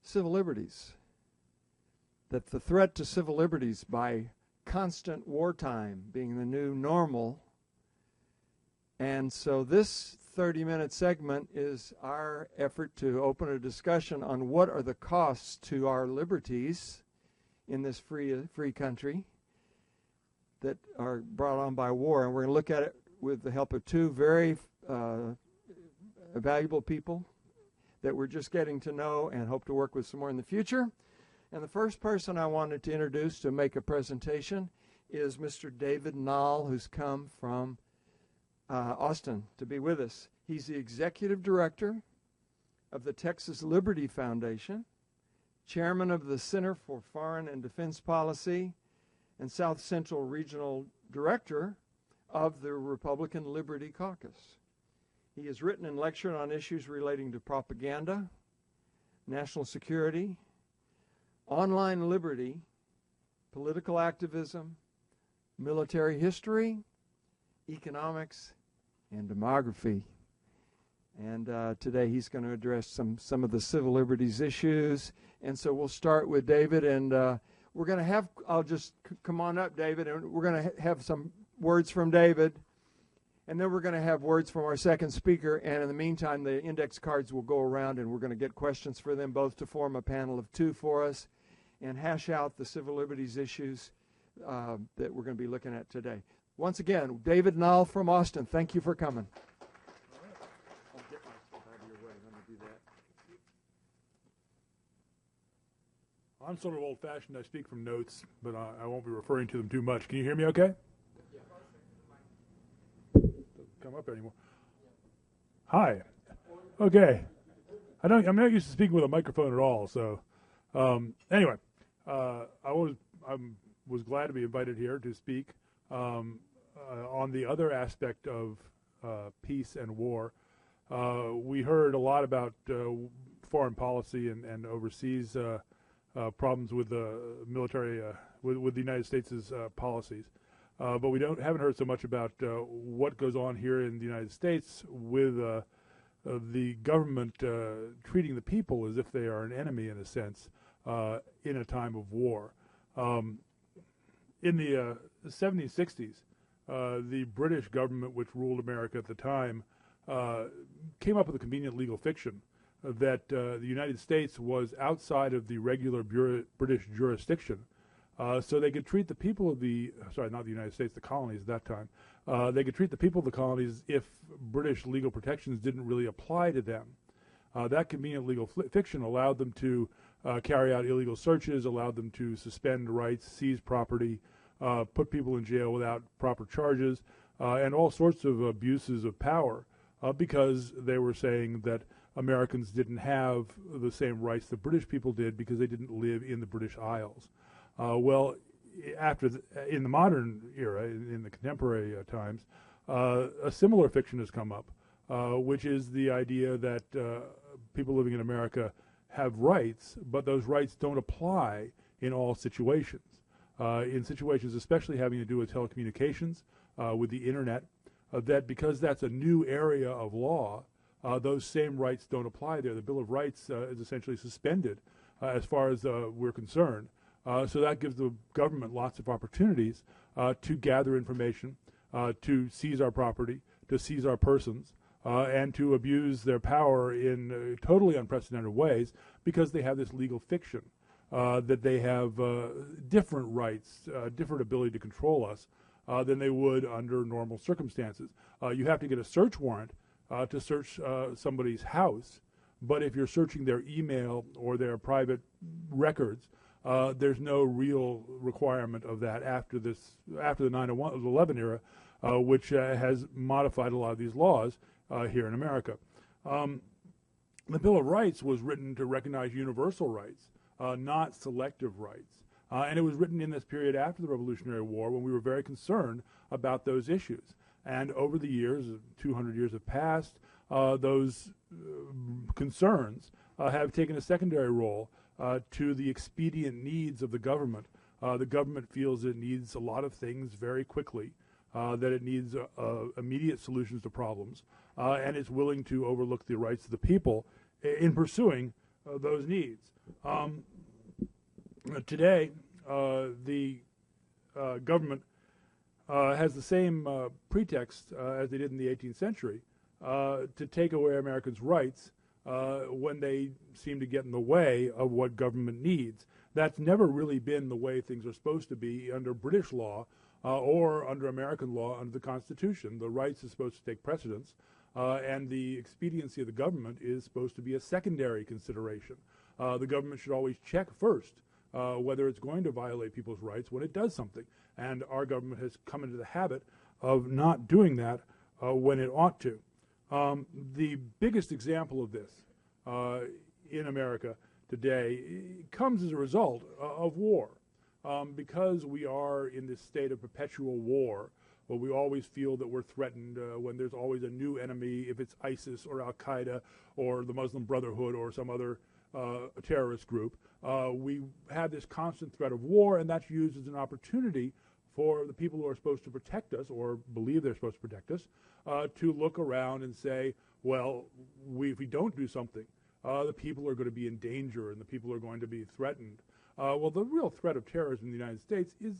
civil liberties, that the threat to civil liberties by constant wartime being the new normal. And so this 30-minute segment is our effort to open a discussion on what are the costs to our liberties in this free country that are brought on by war. And we're going to look at it with the help of two very valuable people that we're just getting to know and hope to work with some more in the future. And the first person I wanted to introduce to make a presentation is Mr. David Nalle, who's come from Austin to be with us. He's the executive director of the Texas Liberty Foundation, chairman of the Center for Foreign and Defense Policy, and South Central Regional Director of the Republican Liberty Caucus. He has written and lectured on issues relating to propaganda, national security, online liberty, political activism, military history, economics, and demography. And today he's going to address some of the civil liberties issues. And so we'll start with David, and we're going to have, I'll just come on up, David, and we're going to have some words from David, and then we're going to have words from our second speaker. And in the meantime, the index cards will go around, and we're going to get questions for them both to form a panel of two for us and hash out the civil liberties issues that we're going to be looking at today. Once again, David Nalle from Austin, thank you for coming. I'll get my stuff out of your way. Let me do that. I'm sort of old-fashioned. I speak from notes, but I won't be referring to them too much. Can you hear me okay? Yeah. Doesn't come up anymore. Hi. Okay. I'm not used to speaking with a microphone at all, so anyway, I was glad to be invited here to speak on the other aspect of peace and war. We heard a lot about foreign policy and overseas problems with the military, with the United States' policies. But we haven't heard so much about what goes on here in the United States with the government treating the people as if they are an enemy, in a sense, in a time of war. In the 70s, 60s, the British government, which ruled America at the time, came up with a convenient legal fiction that the United States was outside of the regular British jurisdiction. So they could treat the people of not the United States, the colonies at that time, they could treat the people of the colonies if British legal protections didn't really apply to them. That convenient legal fiction allowed them to carry out illegal searches, allowed them to suspend rights, seize property, put people in jail without proper charges, and all sorts of abuses of power because they were saying that Americans didn't have the same rights the British people did because they didn't live in the British Isles. Well, in the modern era, in the contemporary times, a similar fiction has come up, which is the idea that people living in America have rights, but those rights don't apply in all situations. In situations especially having to do with telecommunications, with the internet, that because that's a new area of law, those same rights don't apply there. The Bill of Rights is essentially suspended as far as we're concerned. So that gives the government lots of opportunities to gather information, to seize our property, to seize our persons, and to abuse their power in totally unprecedented ways because they have this legal fiction that they have different rights, different ability to control us than they would under normal circumstances. You have to get a search warrant to search somebody's house, but if you're searching their email or their private records, there's no real requirement of that after the 9/11 era, which has modified a lot of these laws here in America. The Bill of Rights was written to recognize universal rights, not selective rights. And it was written in this period after the Revolutionary War when we were very concerned about those issues. And over the years, 200 years have passed, those concerns have taken a secondary role to the expedient needs of the government. The government feels it needs a lot of things very quickly, that it needs immediate solutions to problems, and it's willing to overlook the rights of the people in pursuing those needs. Today, the government has the same pretext as they did in the 18th century to take away Americans' rights when they seem to get in the way of what government needs. That's never really been the way things are supposed to be under British law or under American law under the Constitution. The rights is supposed to take precedence, and the expediency of the government is supposed to be a secondary consideration. The government should always check first whether it's going to violate people's rights when it does something. And our government has come into the habit of not doing that when it ought to. The biggest example of this in America today comes as a result of war. Because we are in this state of perpetual war, where we always feel that we're threatened when there's always a new enemy, if it's ISIS or Al-Qaeda or the Muslim Brotherhood or some other terrorist group. We have this constant threat of war, and that's used as an opportunity for the people who are supposed to protect us or believe they're supposed to protect us to look around and say, well, if we don't do something, the people are going to be in danger and the people are going to be threatened. Well, the real threat of terrorism in the United States is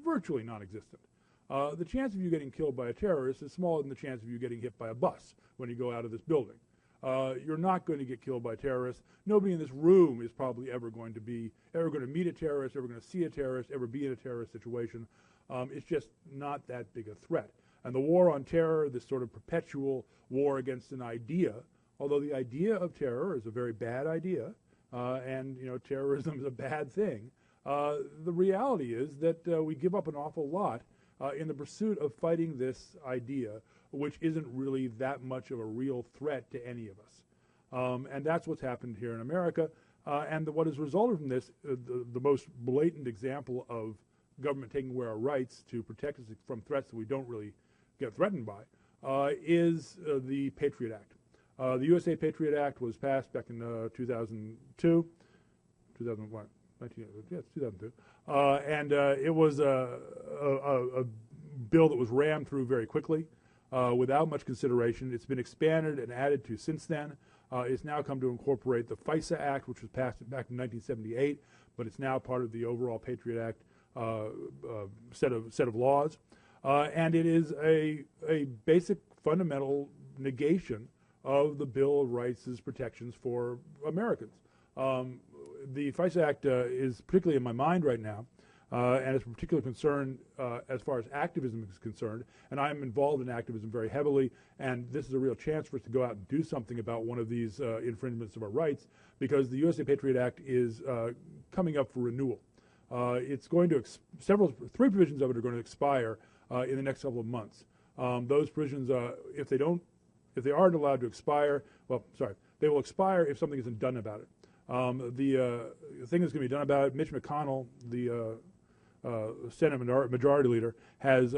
virtually non-existent. The chance of you getting killed by a terrorist is smaller than the chance of you getting hit by a bus when you go out of this building. You're not going to get killed by terrorists. Nobody in this room is probably ever going to meet a terrorist, ever going to see a terrorist, ever be in a terrorist situation. It's just not that big a threat. And the war on terror, this sort of perpetual war against an idea, although the idea of terror is a very bad idea, and terrorism is a bad thing, the reality is that we give up an awful lot in the pursuit of fighting this idea, which isn't really that much of a real threat to any of us. And that's what's happened here in America. And what has resulted from this, the most blatant example of government taking away our rights to protect us from threats that we don't really get threatened by, is the Patriot Act. The USA Patriot Act was passed back in 2002, 2001, 2002, and it was a bill that was rammed through very quickly without much consideration. It's been expanded and added to since then. It's now come to incorporate the FISA Act, which was passed back in 1978, but it's now part of the overall Patriot Act set of laws, and it is a basic fundamental negation of the Bill of Rights' protections for Americans. The FISA Act is particularly in my mind right now, and it's a particular concern as far as activism is concerned, and I'm involved in activism very heavily, and this is a real chance for us to go out and do something about one of these infringements of our rights, because the USA Patriot Act is coming up for renewal. It's going to, three provisions of it are going to expire in the next couple of months. Those provisions, if they aren't allowed to expire, they will expire if something isn't done about it. The thing that's going to be done about it, Mitch McConnell, the Senate Majority Leader, has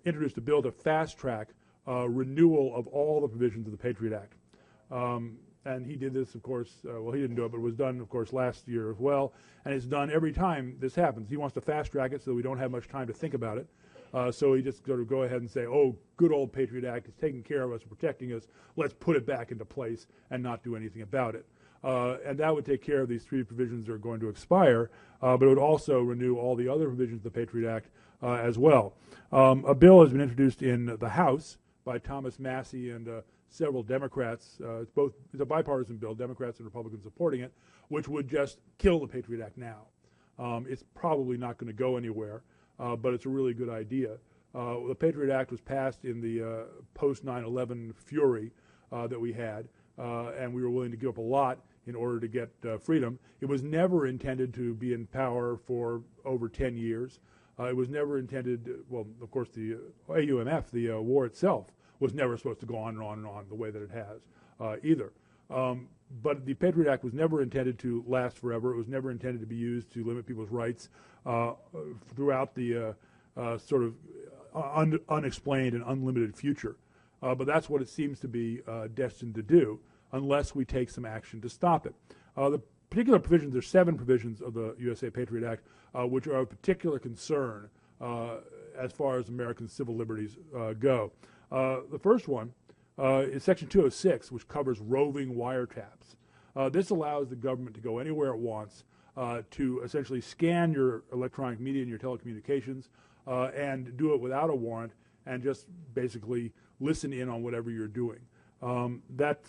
introduced a bill to fast-track renewal of all the provisions of the Patriot Act. And he did this, of course, he didn't do it, but it was done, of course, last year as well. And it's done every time this happens. He wants to fast-track it so we don't have much time to think about it. So he just sort of go ahead and say, oh, good old Patriot Act is taking care of us, protecting us. Let's put it back into place and not do anything about it. And that would take care of these three provisions that are going to expire, but it would also renew all the other provisions of the Patriot Act as well. A bill has been introduced in the House by Thomas Massey and several Democrats. It's a bipartisan bill, Democrats and Republicans supporting it, which would just kill the Patriot Act now. It's probably not going to go anywhere, but it's a really good idea. The Patriot Act was passed in the post 9/11 fury that we had, and we were willing to give up a lot in order to get freedom. It was never intended to be in power for over 10 years. It was never intended, well, of course, the AUMF, the war itself, was never supposed to go on and on and on the way that it has either. But the Patriot Act was never intended to last forever. It was never intended to be used to limit people's rights throughout the sort of unexplained and unlimited future. But that's what it seems to be destined to do, unless we take some action to stop it. The particular provisions, there's 7 provisions of the USA Patriot Act, which are of particular concern as far as American civil liberties go. The first one is Section 206, which covers roving wiretaps. This allows the government to go anywhere it wants to essentially scan your electronic media and your telecommunications and do it without a warrant and just basically listen in on whatever you're doing. That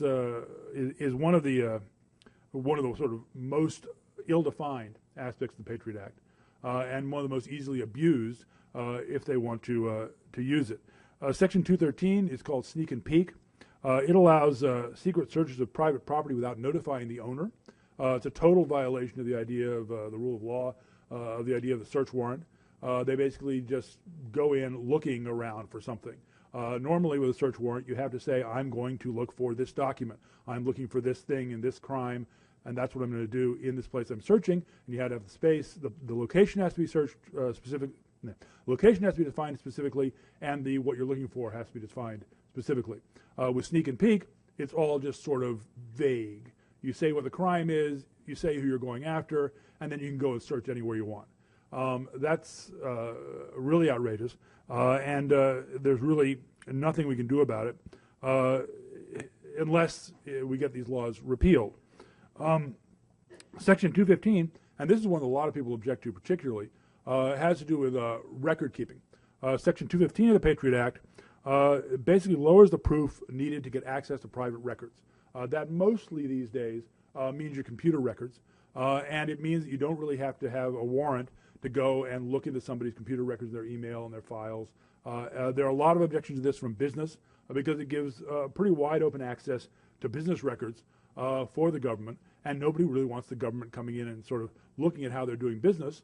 is one of the sort of most ill-defined aspects of the Patriot Act, and one of the most easily abused if they want to use it. Section 213 is called Sneak and Peek. It allows secret searches of private property without notifying the owner. It's a total violation of the idea of the rule of law, of the idea of the search warrant. They basically just go in looking around for something. Normally with a search warrant, you have to say, I'm going to look for this document. I'm looking for this thing and this crime, and that's what I'm going to do in this place I'm searching. And you have to have the space. The location has to be searched location has to be defined specifically, and what you're looking for has to be defined specifically. With Sneak and Peek, it's all just sort of vague. You say what the crime is, you say who you're going after, and then you can go and search anywhere you want. That's really outrageous, and there's really nothing we can do about it unless we get these laws repealed. Section 215, and this is one that a lot of people object to particularly, has to do with record keeping. Section 215 of the Patriot Act basically lowers the proof needed to get access to private records. That mostly these days means your computer records, and it means that you don't really have to have a warrant to go and look into somebody's computer records, their email, and their files. There are a lot of objections to this from business because it gives pretty wide open access to business records for the government, and nobody really wants the government coming in and sort of looking at how they're doing business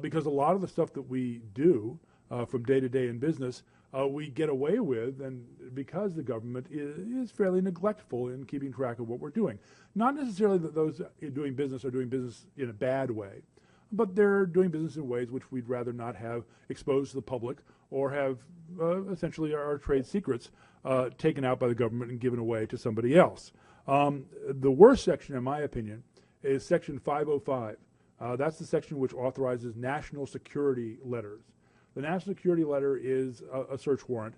because a lot of the stuff that we do from day to day in business we get away with, and because the government is fairly neglectful in keeping track of what we're doing. Not necessarily that those doing business are doing business in a bad way, but they're doing business in ways which we'd rather not have exposed to the public or have essentially our trade secrets taken out by the government and given away to somebody else. The worst section, in my opinion, is Section 505. That's the section which authorizes national security letters. The national security letter is a search warrant,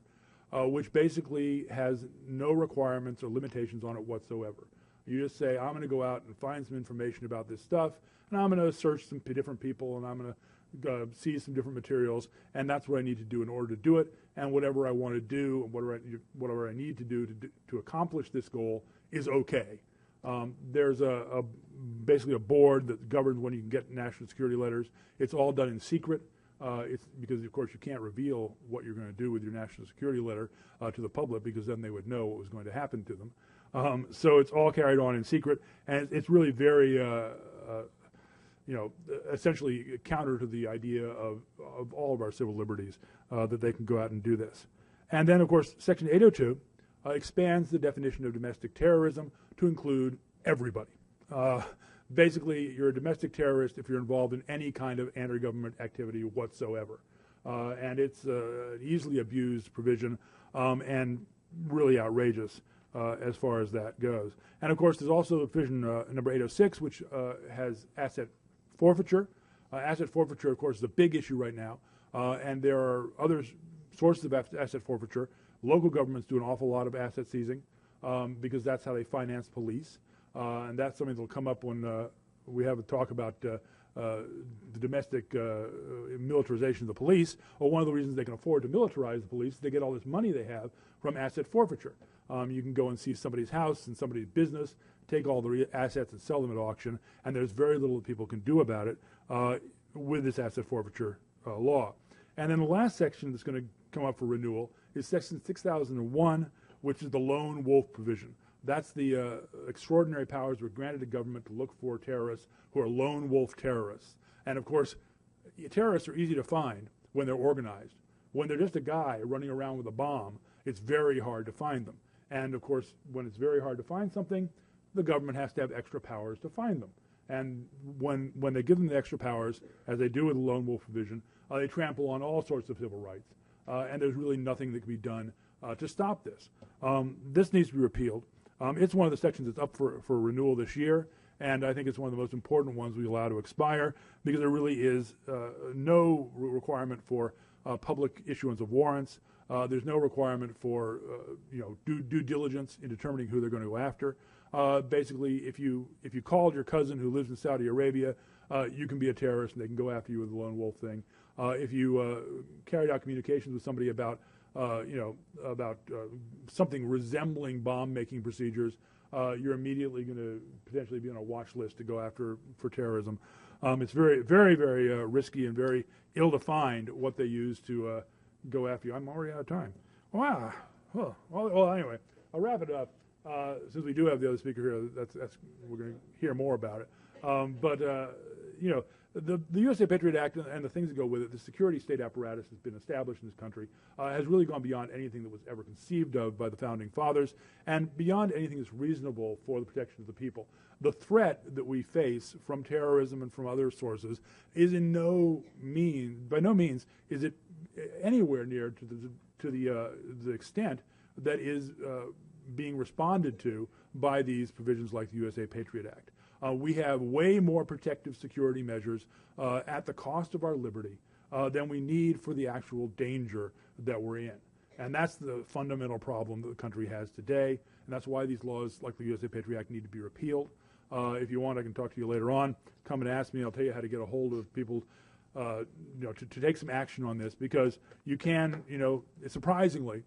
which basically has no requirements or limitations on it whatsoever. You just say, I'm going to go out and find some information about this stuff, and I'm going to search some different people, and I'm going to seize some different materials, and that's what I need to do in order to do it. And whatever I want to do, whatever I need to do to accomplish this goal is okay. There's basically a board that governs when you can get national security letters. It's all done in secret. It's because, of course, you can't reveal what you're going to do with your national security letter to the public, because then they would know what was going to happen to them. So it's all carried on in secret, and it's really very, essentially counter to the idea of all of our civil liberties that they can go out and do this. And then, of course, Section 802 expands the definition of domestic terrorism to include everybody. Basically, you're a domestic terrorist if you're involved in any kind of anti-government activity whatsoever. And it's an easily abused provision and really outrageous as far as that goes. And, of course, there's also provision number 806, which has asset forfeiture. Asset forfeiture, of course, is a big issue right now. And there are other sources of asset forfeiture. Local governments do an awful lot of asset seizing because that's how they finance police. And that's something that will come up when we have a talk about the domestic militarization of the police. Well, one of the reasons they can afford to militarize the police is they get all this money they have from asset forfeiture. You can go and see somebody's house and somebody's business, take all the assets and sell them at auction, and there's very little that people can do about it with this asset forfeiture law. And then the last section that's going to come up for renewal is Section 6001, which is the lone wolf provision. That's the extraordinary powers that were granted to government to look for terrorists who are lone wolf terrorists. And, of course, terrorists are easy to find when they're organized. When they're just a guy running around with a bomb, it's very hard to find them. And, of course, when it's very hard to find something, the government has to have extra powers to find them. And when they give them the extra powers, as they do with the lone wolf provision, they trample on all sorts of civil rights. And there's really nothing that can be done to stop this. This needs to be repealed. It's one of the sections that's up for renewal this year, and I think it's one of the most important ones we allow to expire, because there really is no requirement for public issuance of warrants. There's no requirement for due diligence in determining who they're going to go after. Basically, if you called your cousin who lives in Saudi Arabia, you can be a terrorist and they can go after you with the lone wolf thing. If you carried out communications with somebody about something resembling bomb-making procedures, you're immediately going to potentially be on a watch list to go after for terrorism. It's very, very, very risky and very ill-defined what they use to go after you. I'm already out of time. Wow. Huh. Well, anyway, I'll wrap it up. Since we do have the other speaker here, that's we're going to hear more about it. The USA Patriot Act and the things that go with it, the security state apparatus that's been established in this country, has really gone beyond anything that was ever conceived of by the Founding Fathers and beyond anything that's reasonable for the protection of the people. The threat that we face from terrorism and from other sources is by no means is it anywhere near to the extent that is being responded to by these provisions like the USA Patriot Act. We have way more protective security measures at the cost of our liberty than we need for the actual danger that we're in. And that's the fundamental problem that the country has today. And that's why these laws like the USA Patriot Act need to be repealed. If you want, I can talk to you later on. Come and ask me. I'll tell you how to get a hold of people to take some action on this, because you can, surprisingly,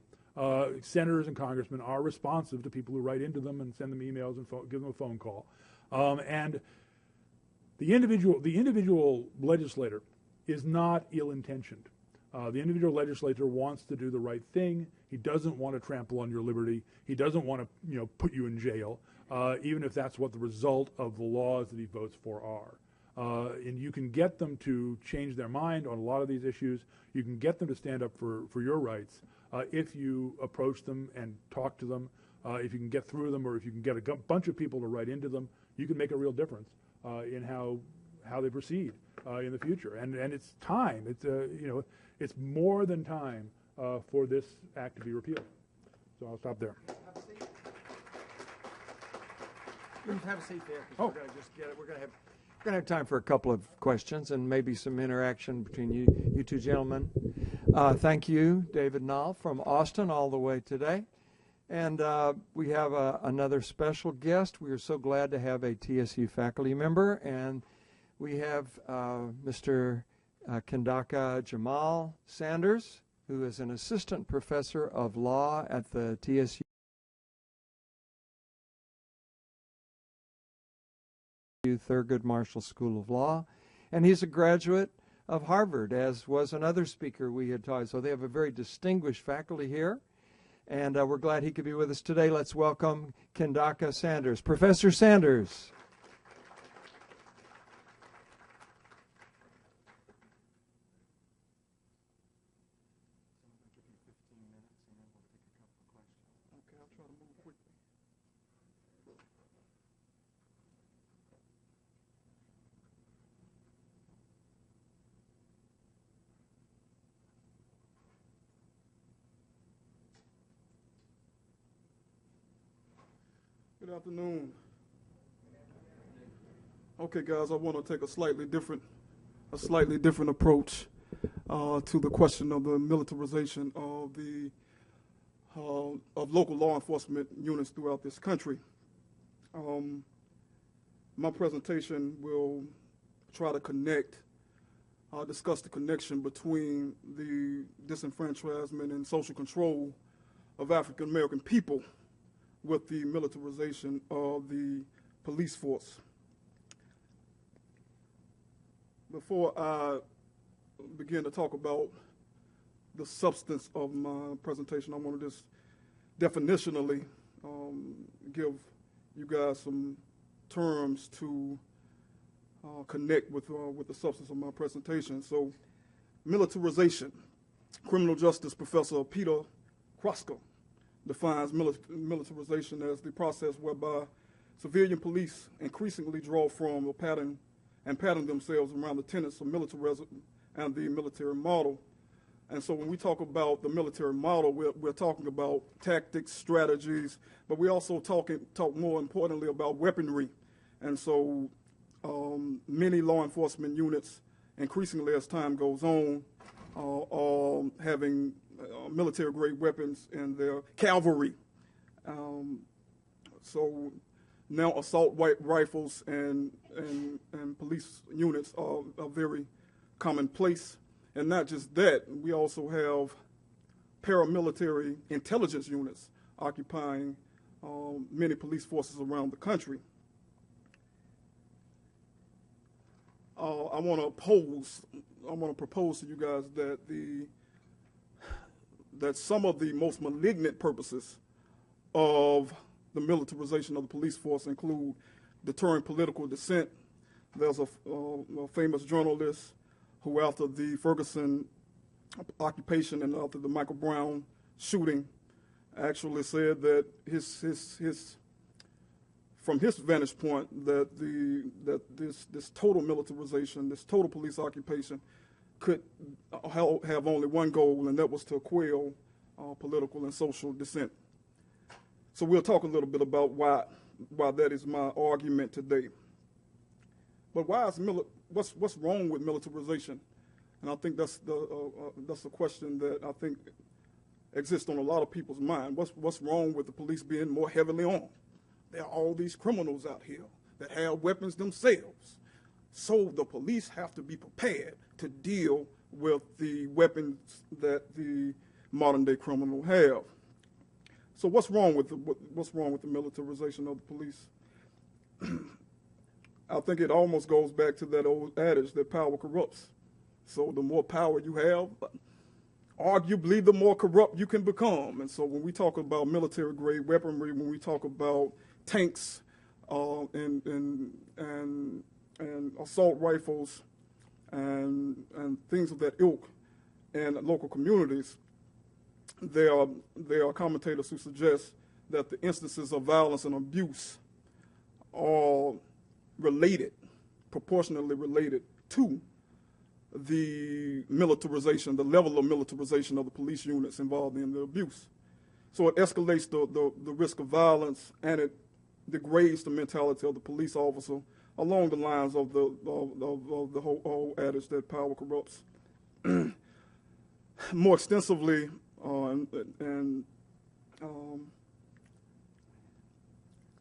senators and congressmen are responsive to people who write into them and send them emails and give them a phone call. And the individual legislator is not ill-intentioned. The individual legislator wants to do the right thing. He doesn't want to trample on your liberty. He doesn't want to, put you in jail, even if that's what the result of the laws that he votes for are. And you can get them to change their mind on a lot of these issues. You can get them to stand up for your rights if you approach them and talk to them. If you can get through them, or if you can get a bunch of people to write into them, you can make a real difference in how they proceed in the future. And it's time. It's more than time for this act to be repealed. So I'll stop there. Have a seat. Have a seat there. Oh. We're going to just get it. We're going to have time for a couple of questions and maybe some interaction between you two gentlemen. Thank you, David Nalle from Austin, all the way today. And we have another special guest. We are so glad to have a TSU faculty member, and we have Mr. Kindaka Jahmal Sanders, who is an assistant professor of law at the TSU Thurgood Marshall School of Law, and he's a graduate of Harvard, as was another speaker we had taught. So they have a very distinguished faculty here. And we're glad he could be with us today. Let's welcome Kindaka Sanders. Professor Sanders. Okay, I'll try to move quickly. Good afternoon. Okay, guys, I want to take a slightly different approach to the question of the militarization of of local law enforcement units throughout this country. My presentation will try to discuss the connection between the disenfranchisement and social control of African American people with the militarization of the police force. Before I begin to talk about the substance of my presentation, I want to just definitionally give you guys some terms to connect with the substance of my presentation. So, militarization. Criminal justice professor Peter Kroska defines militarization as the process whereby civilian police increasingly draw from or pattern themselves around the tenets of militarism and the military model. And so when we talk about the military model, we're talking about tactics, strategies, but we also talk more importantly about weaponry. And so many law enforcement units, increasingly as time goes on, are having military-grade weapons in their cavalry. So now assault rifles and police units are very commonplace. And not just that, we also have paramilitary intelligence units occupying many police forces around the country. I want to propose to you guys that some of the most malignant purposes of the militarization of the police force include deterring political dissent. There's a famous journalist who, after the Ferguson occupation and after the Michael Brown shooting, actually said that from his vantage point, that this total militarization, this total police occupation, could have only one goal, and that was to quell political and social dissent. So we'll talk a little bit about why that is my argument today. But why is what's wrong with militarization? And I think that's the question that I think exists on a lot of people's mind. What's wrong with the police being more heavily armed? There are all these criminals out here that have weapons themselves. So the police have to be prepared to deal with the weapons that the modern day criminal have. So what's wrong with the militarization of the police? I think it almost goes back to that old adage that power corrupts. So the more power you have, arguably the more corrupt you can become. And so when we talk about military-grade weaponry, when we talk about tanks and assault rifles and things of that ilk in local communities, there are commentators who suggest that the instances of violence and abuse are related, proportionally related to the militarization, the level of militarization of the police units involved in the abuse. So it escalates the risk of violence, and it degrades the mentality of the police officer along the lines of the whole adage that power corrupts. More extensively and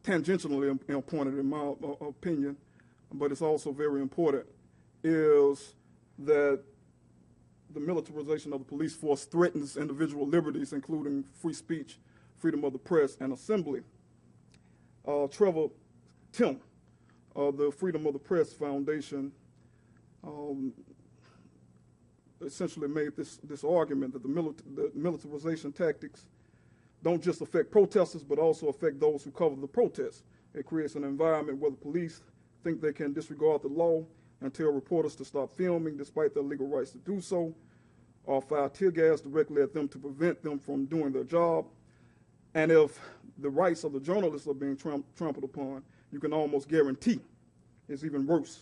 tangentially pointed in my opinion, but it's also very important, is that the militarization of the police force threatens individual liberties, including free speech, freedom of the press, and assembly. Trevor Tim of the Freedom of the Press Foundation essentially made this argument that the militarization tactics don't just affect protesters, but also affect those who cover the protests. It creates an environment where the police think they can disregard the law and tell reporters to stop filming despite their legal rights to do so, or fire tear gas directly at them to prevent them from doing their job. And if the rights of the journalists are being trampled upon, you can almost guarantee it's even worse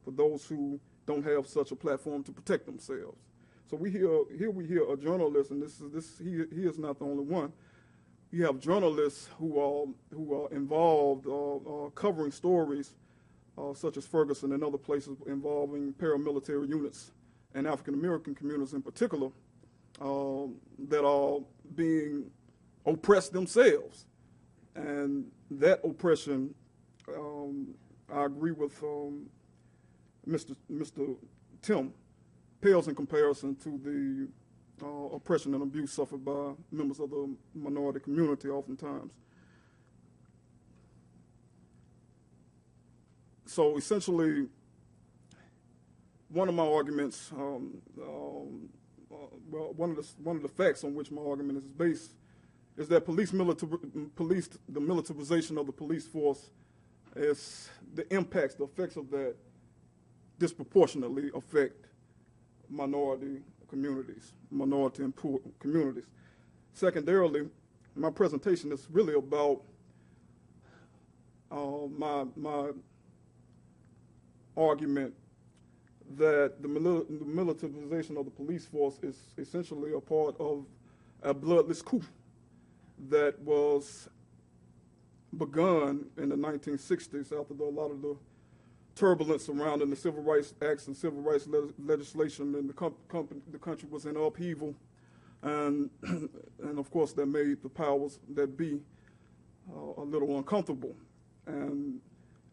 for those who don't have such a platform to protect themselves. So we hear a journalist, and he is not the only one. You have journalists who are involved covering stories such as Ferguson and other places involving paramilitary units and African American communities in particular that are being oppressed themselves. And that oppression, I agree with Mr. Tim, pales in comparison to the oppression and abuse suffered by members of the minority community oftentimes. So essentially, one of my arguments, one of the facts on which my argument is based, is that the militarization of the police force is the impacts, the effects of that disproportionately affect minority communities, minority and poor communities. Secondarily, my presentation is really about my argument that the militarization of the police force is essentially a part of a bloodless coup that was begun in the 1960s after a lot of the turbulence surrounding the Civil Rights Acts and Civil Rights legislation, and the country was in upheaval. And, and of course, that made the powers that be a little uncomfortable. And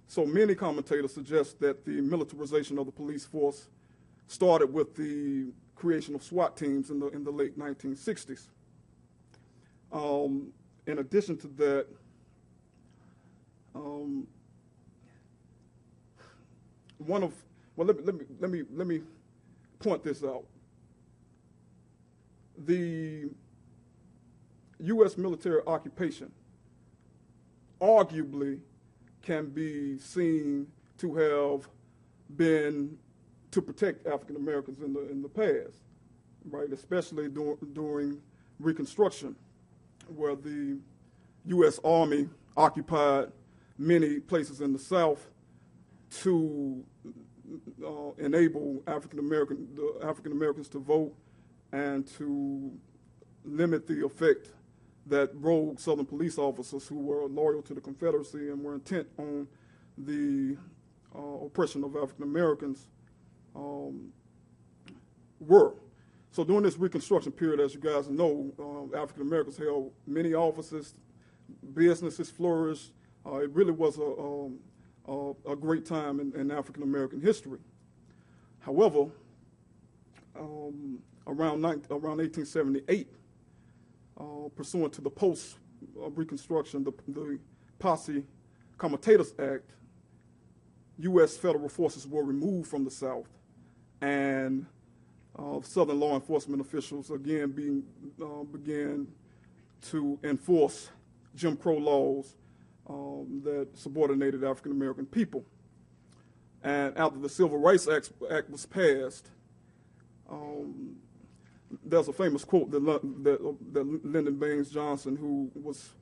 so many commentators suggest that the militarization of the police force started with the creation of SWAT teams in the late 1960s. In addition to that, let me point this out. The U.S. military occupation arguably can be seen to have been to protect African Americans in the past, right? Especially during Reconstruction, where the U.S. Army occupied many places in the South to enable the African Americans to vote and to limit the effect that rogue Southern police officers who were loyal to the Confederacy and were intent on the oppression of African Americans were. So during this Reconstruction period, as you guys know, African Americans held many offices, businesses flourished. It really was a great time in African American history. However, around 1878, pursuant to the post-Reconstruction, the Posse Comitatus Act, U.S. federal forces were removed from the South, and Southern law enforcement officials again began to enforce Jim Crow laws that subordinated African American people. And after the Civil Rights Act was passed, there's a famous quote that Lyndon Baines Johnson, who was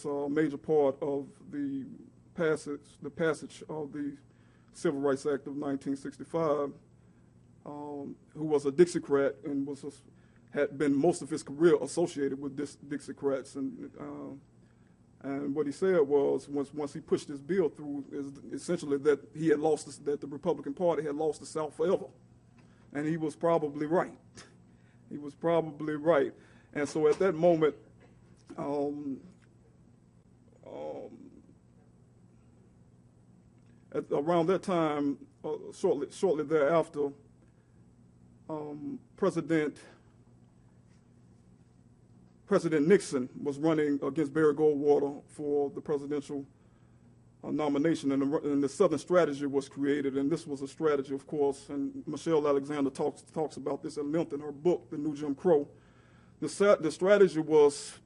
a major part of the passage of the Civil Rights Act of 1965, who was a Dixiecrat and had been most of his career associated with Dixiecrats, and what he said was once he pushed this bill through, is essentially that he had lost that the Republican Party had lost the South forever, and he was probably right. He was probably right, and so at that moment, around that time, shortly thereafter, President Nixon was running against Barry Goldwater for the presidential nomination, and the Southern Strategy was created. And this was a strategy, of course, and Michelle Alexander talks about this at length in her book, The New Jim Crow. The strategy was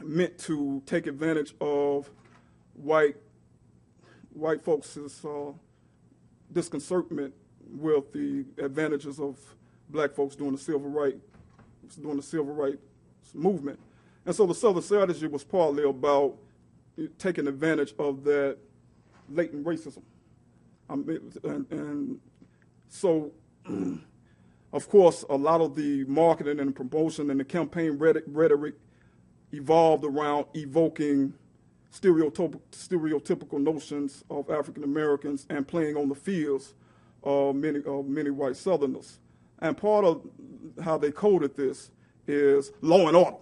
meant to take advantage of white folks' disconcertment with the advantages of black folks during the civil rights movement. And so the Southern Strategy was partly about taking advantage of that latent racism. And so, of course, a lot of the marketing and promotion and the campaign rhetoric evolved around evoking stereotypical notions of African Americans and playing on the fears of many white Southerners. And part of how they coded this is law and order.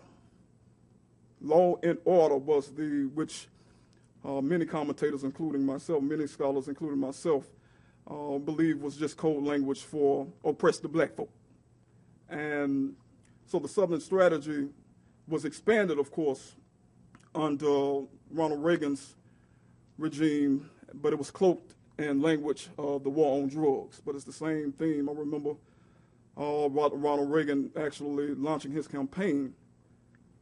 Law and order was which many commentators, including myself, many scholars, including myself, believe was just code language for oppress the black folk. And so the Southern Strategy was expanded, of course, under Ronald Reagan's regime, but it was cloaked in language of the war on drugs. But it's the same theme. I remember Ronald Reagan actually launching his campaign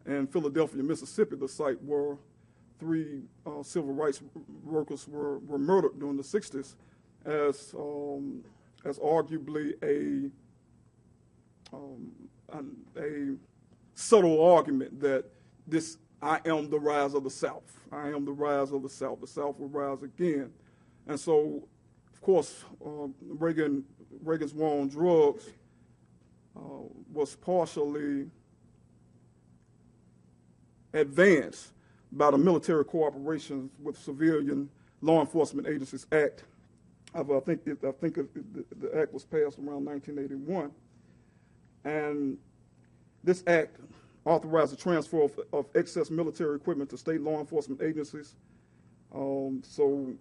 in Philadelphia, Mississippi, the site where 3 civil rights workers were murdered during the 60s, as arguably a subtle argument that I am the rise of the South. I am the rise of the South. The South will rise again. And so, of course, Reagan's war on drugs was partially advanced by the Military Cooperation with Civilian Law Enforcement Agencies Act. I think the act was passed around 1981, and This act authorized the transfer of excess military equipment to state law enforcement agencies. So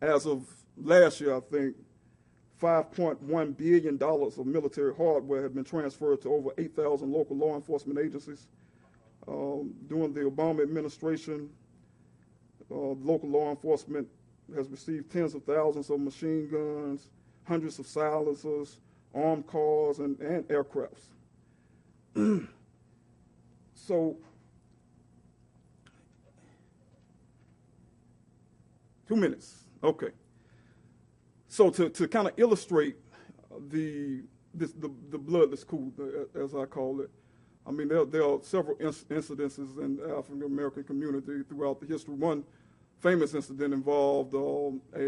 as of last year, I think $5.1 billion of military hardware had been transferred to over 8,000 local law enforcement agencies. During the Obama administration, local law enforcement has received tens of thousands of machine guns, hundreds of silencers, armed cars, and aircrafts. So, 2 minutes, okay. So to kind of illustrate the bloodless coup, as I call it, I mean, there are several incidences in the African American community throughout the history. One famous incident involved a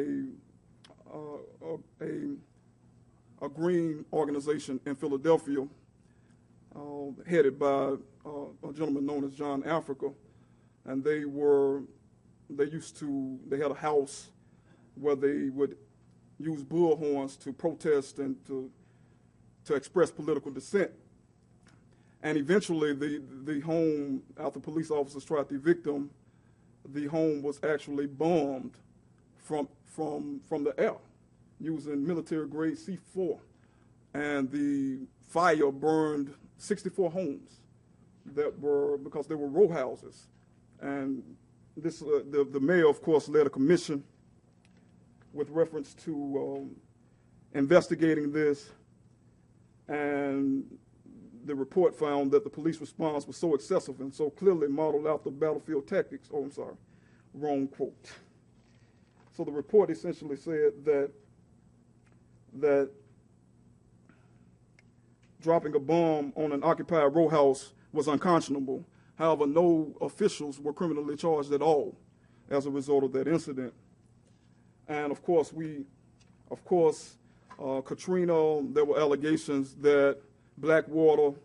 green organization in Philadelphia, headed by a gentleman known as John Africa, and they had a house where they would use bullhorns to protest and to express political dissent. And eventually the home, after police officers tried to evict them, the home was actually bombed from the air using military-grade C4. And the fire burned 64 homes because they were row houses. And this, the mayor, of course, led a commission with reference to investigating this. And the report found that the police response was so excessive and so clearly modeled after battlefield tactics. Oh, I'm sorry, wrong quote. So the report essentially said that dropping a bomb on an occupied row house was unconscionable. However, no officials were criminally charged at all as a result of that incident. And of course, Katrina, there were allegations that Blackwater,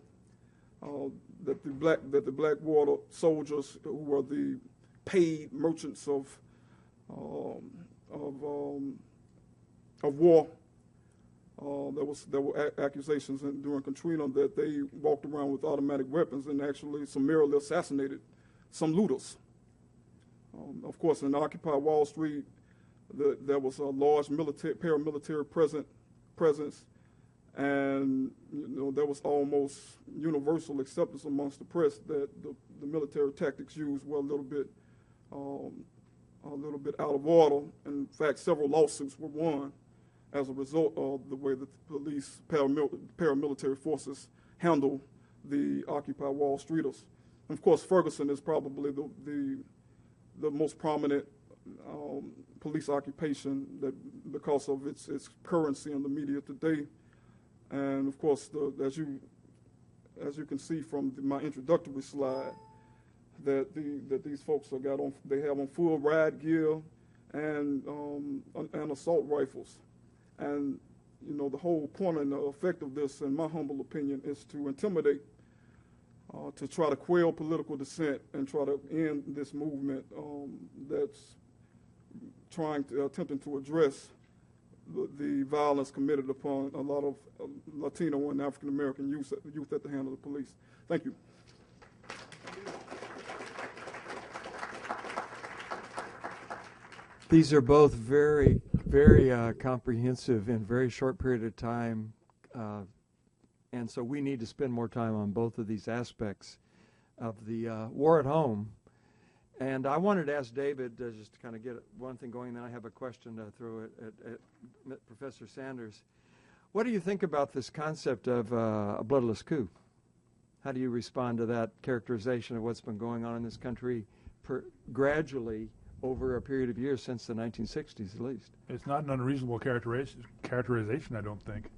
that the Blackwater soldiers, who were the paid merchants of war, there were accusations during Katrina that they walked around with automatic weapons and actually summarily assassinated some looters. Of course, in Occupy Wall Street, there was a large paramilitary presence, and there was almost universal acceptance amongst the press that the military tactics used were a little bit out of order. In fact, several lawsuits were won as a result of the way that the police, paramilitary forces handle the Occupy Wall Streeters. And of course, Ferguson is probably the most prominent police occupation because of its currency in the media today. And of course, as you can see from my introductory slide, that these folks they have on full riot gear and assault rifles. And the whole point and the effect of this, in my humble opinion, is to intimidate, to try to quell political dissent and try to end this movement that's attempting to address the violence committed upon a lot of Latino and African American youth at the hand of the police. Thank you. These are both very, very comprehensive in a very short period of time, and so we need to spend more time on both of these aspects of the war at home. And I wanted to ask David, just to kind of get one thing going, then I have a question to throw at Professor Sanders. What do you think about this concept of a bloodless coup? How do you respond to that characterization of what's been going on in this country gradually over a period of years since the 1960s at least? It's not an unreasonable characterization, I don't think.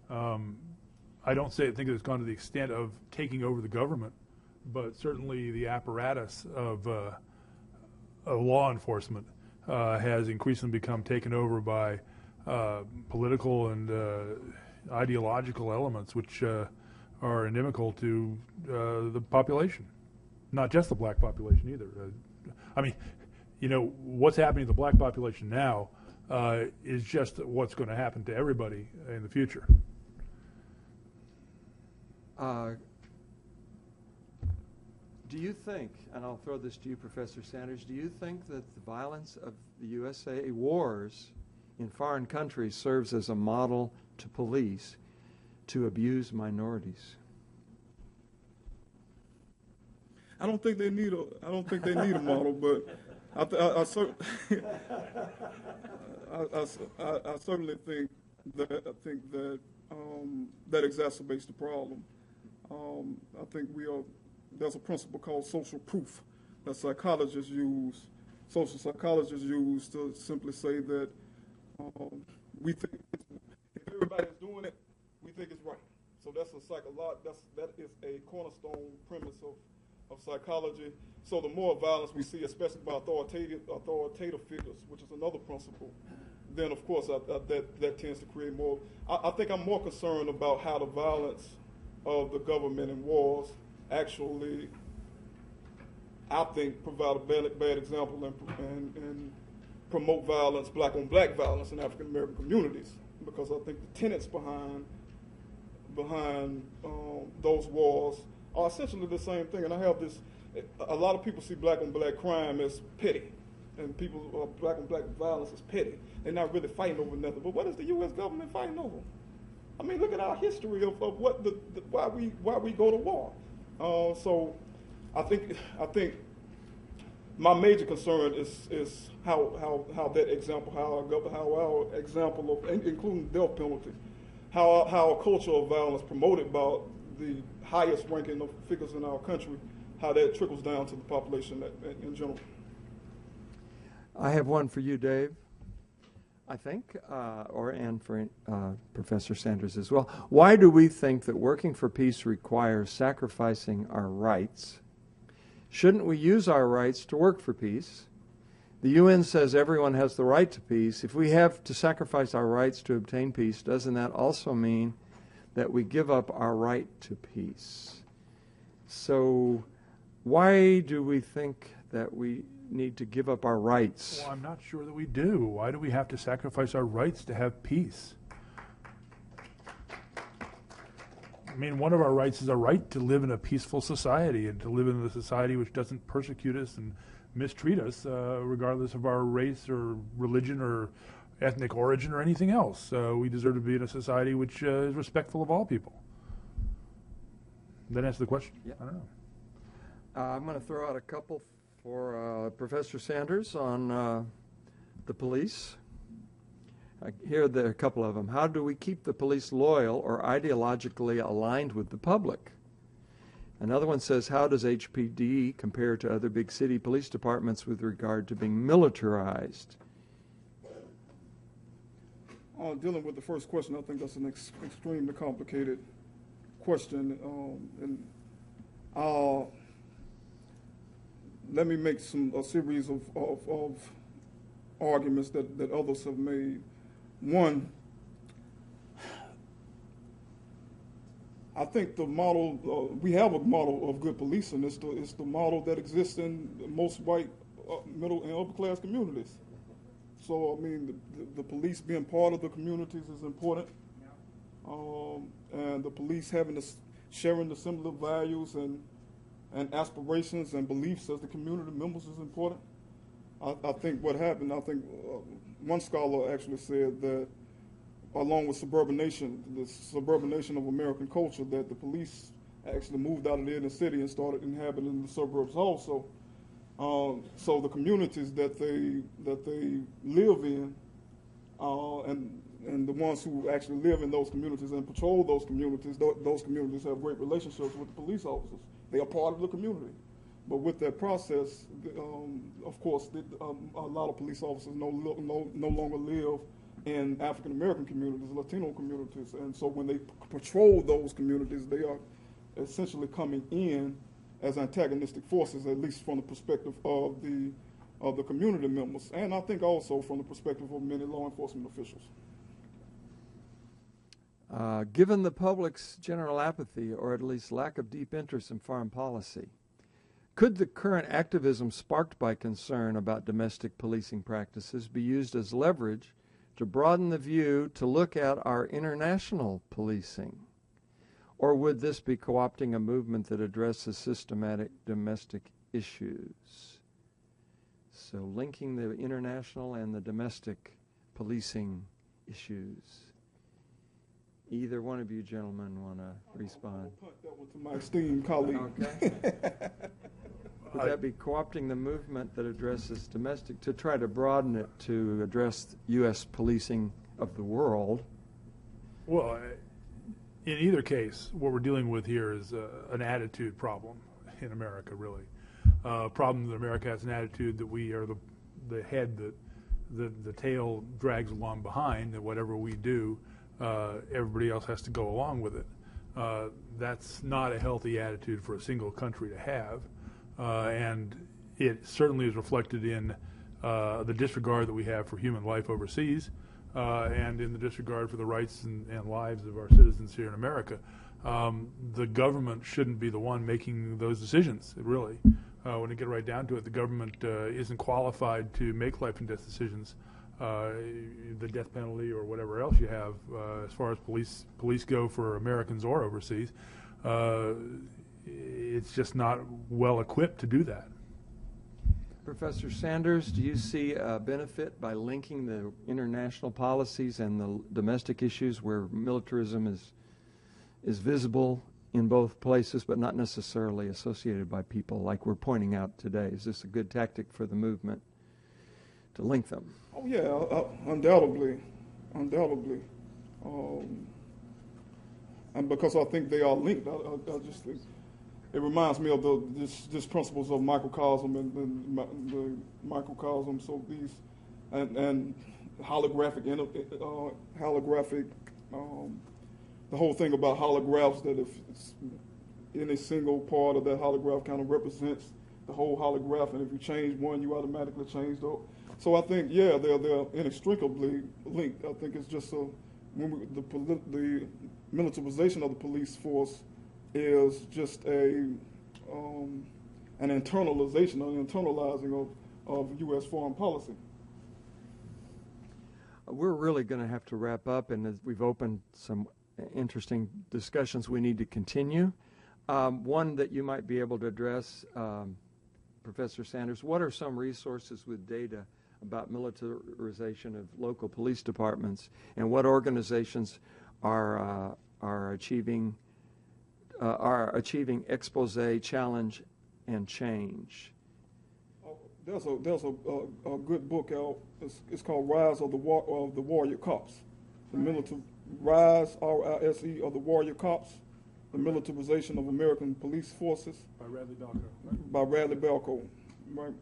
I don't think it's gone to the extent of taking over the government, but certainly the apparatus of law enforcement has increasingly become taken over by political and ideological elements which are inimical to the population, not just the black population either. I mean, what's happening to the black population now is just what's going to happen to everybody in the future. Do you think, and I'll throw this to you, Professor Sanders, do you think that the violence of the USA wars in foreign countries serves as a model to police to abuse minorities? I don't think they need a model, but I certainly think that that exacerbates the problem. I think there's a principle called social proof that psychologists use. Social psychologists use to simply say that we think if everybody's doing it, we think it's right. So that is a cornerstone premise of psychology. So the more violence we see, especially by authoritative figures, which is another principle, then of course that tends to create more. I think I'm more concerned about how the violence of the government in wars actually, I think, provide a bad example and promote violence, black on black violence in African American communities, because I think the tenets behind those wars are essentially the same thing. And I have this, a lot of people see black on black crime as petty, and black on black violence as petty. They're not really fighting over nothing. But what is the U.S. government fighting over? I mean, look at our history of what why we go to war. So I think my major concern is how that example, how our example of, including death penalty, how a culture of violence promoted by the highest ranking of figures in our country, how that trickles down to the population in general. I have one for you, Dave, I think, and for Professor Sanders as well. Why do we think that working for peace requires sacrificing our rights? Shouldn't we use our rights to work for peace? The UN says everyone has the right to peace. If we have to sacrifice our rights to obtain peace, doesn't that also mean that we give up our right to peace? So why do we think that we need to give up our rights? Well, I'm not sure that we do. Why do we have to sacrifice our rights to have peace? I mean, one of our rights is a right to live in a peaceful society and to live in a society which doesn't persecute us and mistreat us, regardless of our race or religion or ethnic origin or anything else. We deserve to be in a society which is respectful of all people. That answer the question? Yeah. I don't know. I'm going to throw out a couple for Professor Sanders on the police. Here are a couple of them. How do we keep the police loyal or ideologically aligned with the public? Another one says, how does HPD compare to other big city police departments with regard to being militarized? Dealing with the first question, I think that's an extremely complicated question. Let me make a series of arguments that others have made. One, I think the model, we have a model of good policing. It's the model that exists in most white, middle, and upper class communities. So, I mean, the police being part of the communities is important. And the police sharing the similar values and aspirations and beliefs as the community members is important. I think what happened, one scholar actually said that along with suburbanization, the suburbanization of American culture, that the police actually moved out of the inner city and started inhabiting the suburbs also. So the communities that they live in, and the ones who actually live in those communities and patrol those communities have great relationships with the police officers. They are part of the community. But with that process, of course, a lot of police officers no longer live in African American communities, Latino communities, and so when they patrol those communities, they are essentially coming in as antagonistic forces, at least from the perspective of the community members, and I think also from the perspective of many law enforcement officials. Given the public's general apathy, or at least lack of deep interest in foreign policy, could the current activism sparked by concern about domestic policing practices be used as leverage to broaden the view to look at our international policing? Or would this be co-opting a movement that addresses systematic domestic issues? So linking the international and the domestic policing issues. Either one of you gentlemen want to respond? I'll punt that one to my esteemed colleague. Okay. Would that be co-opting the movement that addresses domestic, to try to broaden it to address U.S. policing of the world? Well, in either case, what we're dealing with here is an attitude problem in America, really. Problem that America has an attitude that we are the head that the tail drags along behind, that whatever we do, everybody else has to go along with it. That's not a healthy attitude for a single country to have, and it certainly is reflected in the disregard that we have for human life overseas, and in the disregard for the rights and lives of our citizens here in America. The government shouldn't be the one making those decisions, really. When you get right down to it, the government isn't qualified to make life and death decisions, the death penalty or whatever else you have, as far as police go for Americans or overseas. It's just not well equipped to do that. Professor Sanders, do you see a benefit by linking the international policies and the domestic issues where militarism is visible in both places but not necessarily associated by people, like we're pointing out today? Is this a good tactic for the movement to link them? Oh yeah, undoubtedly. And because I think they are linked, I just think it reminds me of just principles of microcosm and the microcosm. So these and holographic, the whole thing about holographs, that if it's any single part of that holograph kind of represents the whole holograph, and if you change one, you automatically change the whole. So I think, yeah, they're inextricably linked. I think it's just the militarization of the police force is just an internalization, an internalizing of U.S. foreign policy. We're really going to have to wrap up, and as we've opened some interesting discussions we need to continue. One that you might be able to address, Professor Sanders, what are some resources with data about militarization of local police departments, and what organizations are achieving expose, challenge, and change? There's a good book out. It's called Rise of the Warrior Cops. The Rise, R-I-S-E, of the Warrior Cops, the militarization of American police forces. By Radley Balco. Right? By Radley Balco, right?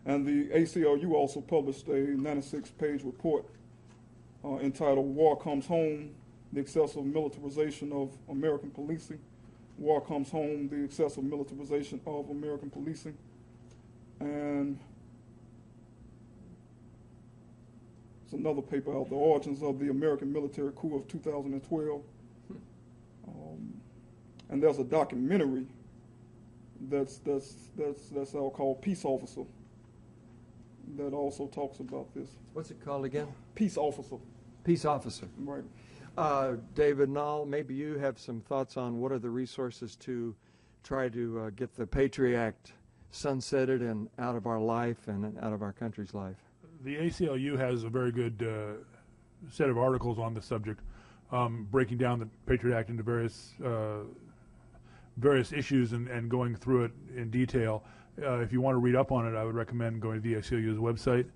And the ACLU also published a 96-page report entitled War Comes Home, the Excessive Militarization of American Policing. War Comes Home, the Excessive Militarization of American Policing. And there's another paper out, The Origins of the American Military Coup of 2012. And there's a documentary that's out called Peace Officer that also talks about this. What's it called again? Peace Officer. Peace Officer. Right. David Nalle, maybe you have some thoughts on what are the resources to try to get the Patriot Act sunsetted and out of our life and out of our country's life? The ACLU has a very good set of articles on the subject, breaking down the Patriot Act into various issues and going through it in detail. If you want to read up on it, I would recommend going to the ACLU's website.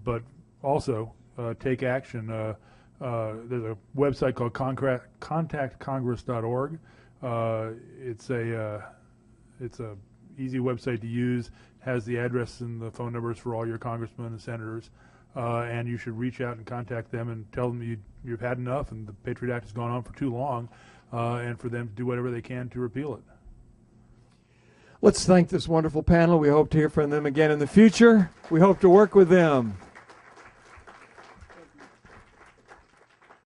But also take action. There's a website called contactcongress.org. It's a easy website to use. Has the address and the phone numbers for all your congressmen and senators, and you should reach out and contact them and tell them you've had enough and the Patriot Act has gone on for too long, and for them to do whatever they can to repeal it. Let's thank this wonderful panel. We hope to hear from them again in the future. We hope to work with them.